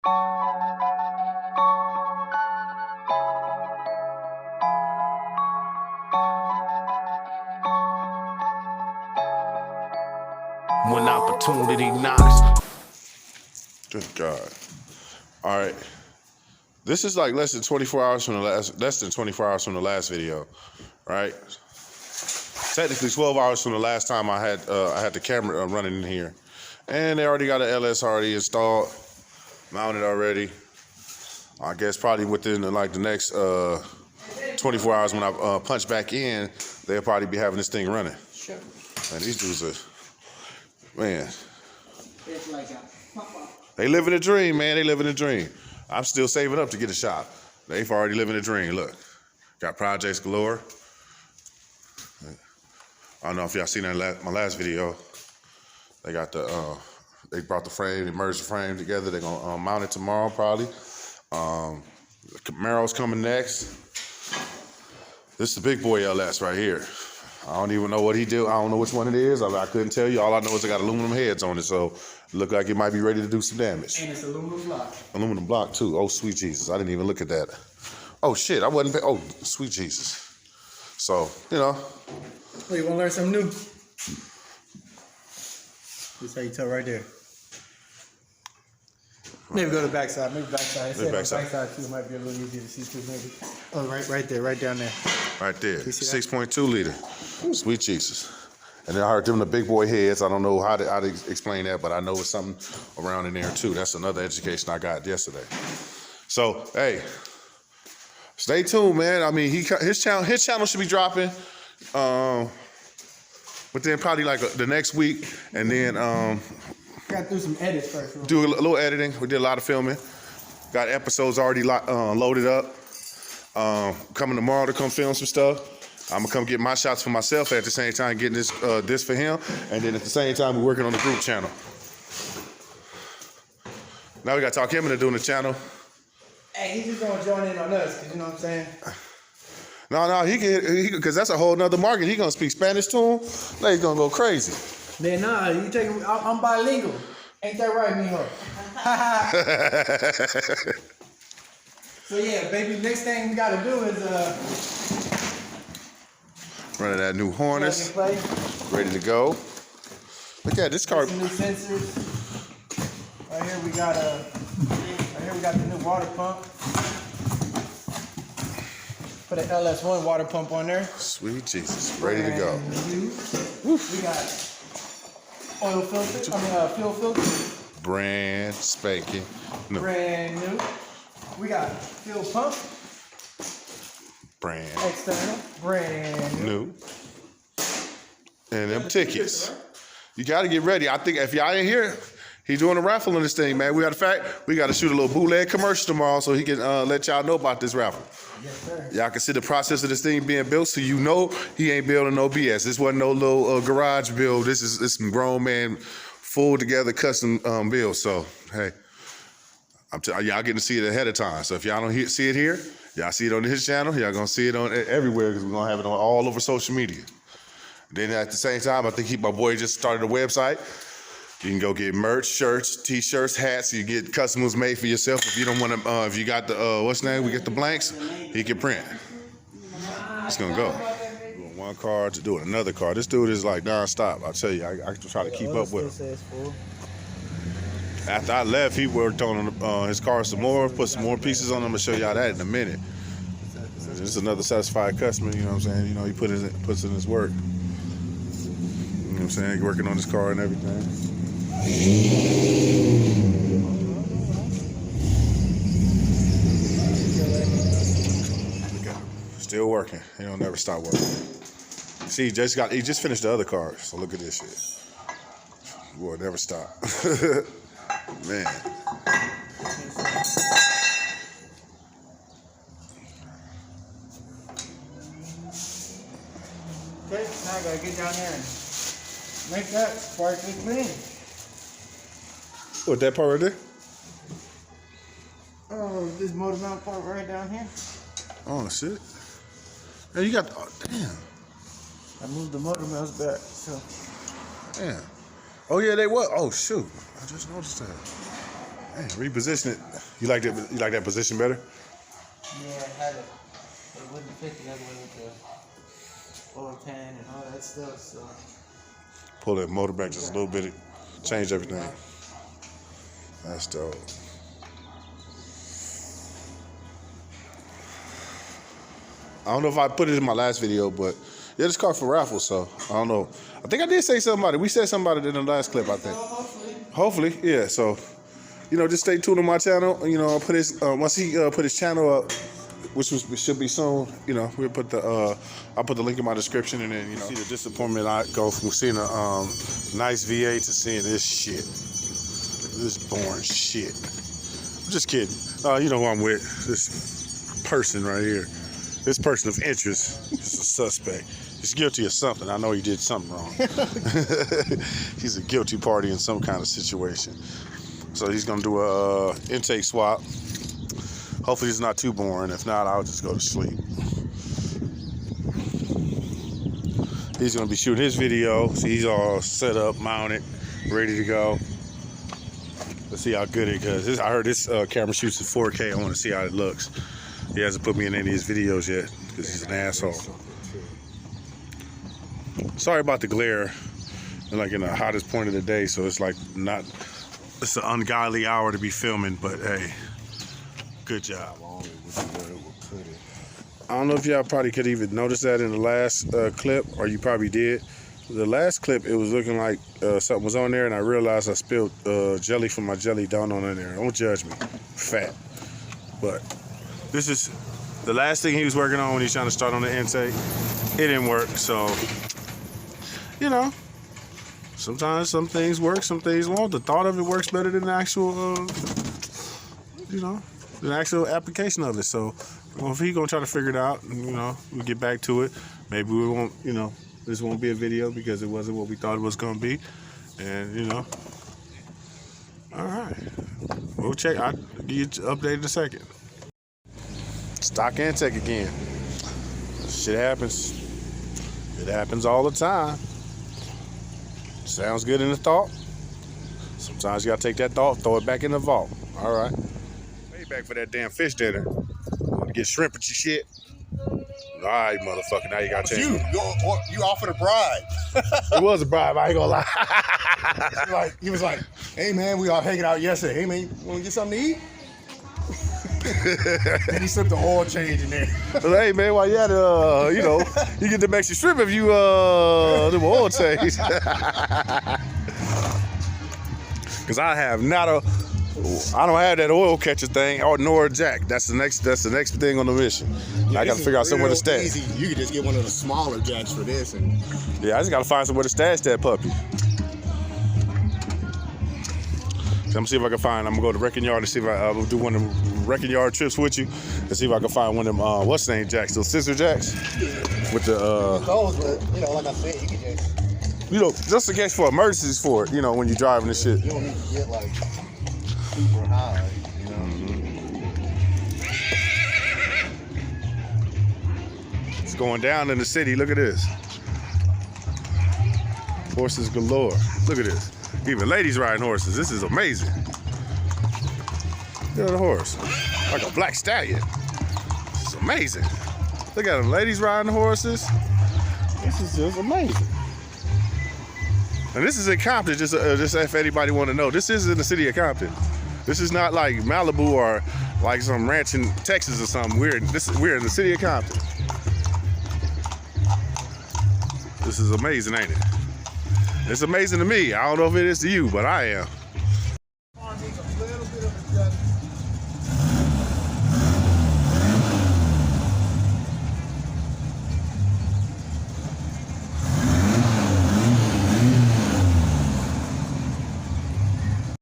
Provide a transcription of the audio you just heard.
When opportunity knocks. Good God. All right. This is like less than 24 hours from the last video, right? Technically 12 hours from the last time I had the camera running in here. And they already got an LS already installed, mounted already. I guess probably within like the next 24 hours when I punch back in, they'll probably be having this thing running. Sure. Man, these dudes are, man. It's like a pop-up. They living a dream, man. They living a dream. I'm still saving up to get a shop. They've already living a dream. Look, got projects galore. I don't know if y'all seen that in my last video. They got they brought the frame, they merged the frame together. They're gonna mount it tomorrow probably. The Camaro's coming next. This is the big boy LS right here. I don't even know what he do. I don't know which one it is. I couldn't tell you. All I know is it got aluminum heads on it, so it look like it might be ready to do some damage. And it's aluminum block. Aluminum block too. Oh, sweet Jesus. I didn't even look at that. Oh, shit. I wasn't. Oh, sweet Jesus. So, you know. Oh, you want to learn something new? This how you tell right there. Maybe go to the backside. Maybe backside. Maybe backside. Backside too might be a little easier to see too. Maybe. Oh, right there, right down there. Right there. 6.2 liter. Sweet Jesus. And then I heard them the big boy heads. I don't know how to explain that, but I know it's something around in there too. That's another education I got yesterday. So, hey, stay tuned, man. I mean, his channel should be dropping within probably like the next week, and then Got to do some edits first. do a little editing. We did a lot of filming. Got episodes already loaded up. Coming tomorrow to come film some stuff. I'm gonna come get my shots for myself at the same time getting this for him, and then at the same time we're working on the group channel. Now we gotta talk him into doing the channel. Hey, he's just gonna join in on us, cause you know what I'm saying. No, he can, because that's a whole nother market. He gonna speak Spanish to him. Like, he's gonna go crazy. Man, nah, you take him. I'm bilingual. Ain't that right, mijo? So yeah, baby. Next thing we gotta do is running that new harness, ready to go. Look at this car. some new sensors. Right here we got the new water pump. Put an LS1 water pump on there. Sweet Jesus, ready to go. We got oil filter. Fuel filter. Brand spanking new. Brand new. We got fuel pump. Brand External. Brand new. new. And them tickets. You got to get ready. I think if y'all ain't here, he's doing a raffle on this thing, man. We got to shoot a little bootleg commercial tomorrow so he can let y'all know about this raffle. Yes, sir. Y'all can see the process of this thing being built, so you know he ain't building no BS. This wasn't no little garage build. This is some grown man, full together custom build. So hey, y'all getting to see it ahead of time. So if y'all don't see it here, y'all see it on his channel. Y'all gonna see it on everywhere because we're gonna have it on all over social media. Then at the same time, I think my boy just started a website. You can go get merch, shirts, t-shirts, hats. You get customers made for yourself. If you don't want to, if you got the what's the name? We get the blanks. He can print. It's gonna go. Doing one car to doing another car. This dude is like nonstop. I tell you, I try to keep up with him. After I left, he worked on his car some more, put some more pieces on. I'm gonna show y'all that in a minute. This is another satisfied customer. You know what I'm saying? You know, he puts in his work. You know what I'm saying? He's working on his car and everything. Still working. He don't never stop working. See, he just finished the other car. So look at this shit. Boy, never stop. Man. Okay, now I gotta get down there and make that sparkly clean. What, that part right there? Oh, this motor mount part right down here. Oh, shit. Hey, you got, oh, damn. I moved the motor mounts back, so. Damn. Oh, yeah, they what? Oh, shoot. I just noticed that. Man, reposition it. You like that? You like that position better? Yeah, I had it. It wouldn't fit the other way with the oil pan and all that stuff. So Pull that motor back just a little bit. Change everything. That's dope. I don't know if I put it in my last video, but yeah, this car for raffle, so I don't know. I think I did say something about it. We said something about it in the last clip, I think. Hopefully, yeah. So, you know, just stay tuned on my channel. You know, I'll put his once he put his channel up, which should be soon. You know, we'll put the I'll put the link in my description, and then you know, see the disappointment I go from seeing a nice V8 to seeing this shit, this boring shit. I'm just kidding. You know who I'm with? This person right here. This person of interest is a suspect. He's guilty of something. I know he did something wrong. He's a guilty party in some kind of situation. So he's gonna do a intake swap. Hopefully it's not too boring. If not, I'll just go to sleep. He's gonna be shooting his video. See, he's all set up, mounted, ready to go. Let's see how good it goes. I heard this camera shoots in 4K. I want to see how it looks. He hasn't put me in any of his videos yet because he's an asshole. Sorry about the glare. I'm like in the hottest point of the day, so it's like not. It's an ungodly hour to be filming, but hey, good job. I don't know if y'all probably could even notice that in the last clip, or you probably did. The last clip, it was looking like something was on there, and I realized I spilled jelly from my jelly down on in there. Don't judge me, fat. But this is the last thing he was working on when he's trying to start on the intake. It didn't work, so, you know, sometimes some things work, some things won't. The thought of it works better than the actual, you know, the actual application of it. So, well, if he's going to try to figure it out, you know, we'll get back to it. Maybe we won't, you know, this won't be a video because it wasn't what we thought it was going to be. And, you know, all right. We'll check. I'll give you an update in a second. Stock intake again. Shit happens. It happens all the time. Sounds good in the thought. Sometimes you gotta take that thought, throw it back in the vault. All right. Pay back for that damn fish dinner. Want to get shrimp at your shit? All right, motherfucker. Now you gotta change. You offered a bribe. It was a bribe. I ain't gonna lie. He was like, hey man, we all hanging out yesterday. Hey man, you wanna get something to eat? Then he slipped the oil change in there. Hey man, while you at you know, you get the extra shrimp if you the oil change. Cause I don't have that oil catcher thing or nor a jack. That's the next thing on the mission. I gotta figure out somewhere to stash. Easy. You could just get one of the smaller jacks for this, and yeah, I just gotta find somewhere to stash that puppy. I'm gonna see if I can find. I'm gonna go to Wrecking Yard and see if I'll do one of them Wrecking Yard trips with you and see if I can find one of them. What's the name jacks? Those scissor jacks with the. those, but you know, like I said, you can just. You know, just in case for emergencies for it. You know, when you're driving and shit. You don't need to get like super high. You know. It's going down in the city. Look at this. Horses galore. Look at this. Even ladies riding horses. This is amazing. Look at the horse. Like a black stallion. It's amazing. Look at them. Ladies riding horses. This is just amazing. And this is in Compton, just if anybody want to know. This is in the city of Compton. This is not like Malibu or like some ranch in Texas or something. We're in the city of Compton. This is amazing, ain't it? It's amazing to me. I don't know if it is to you, but I am.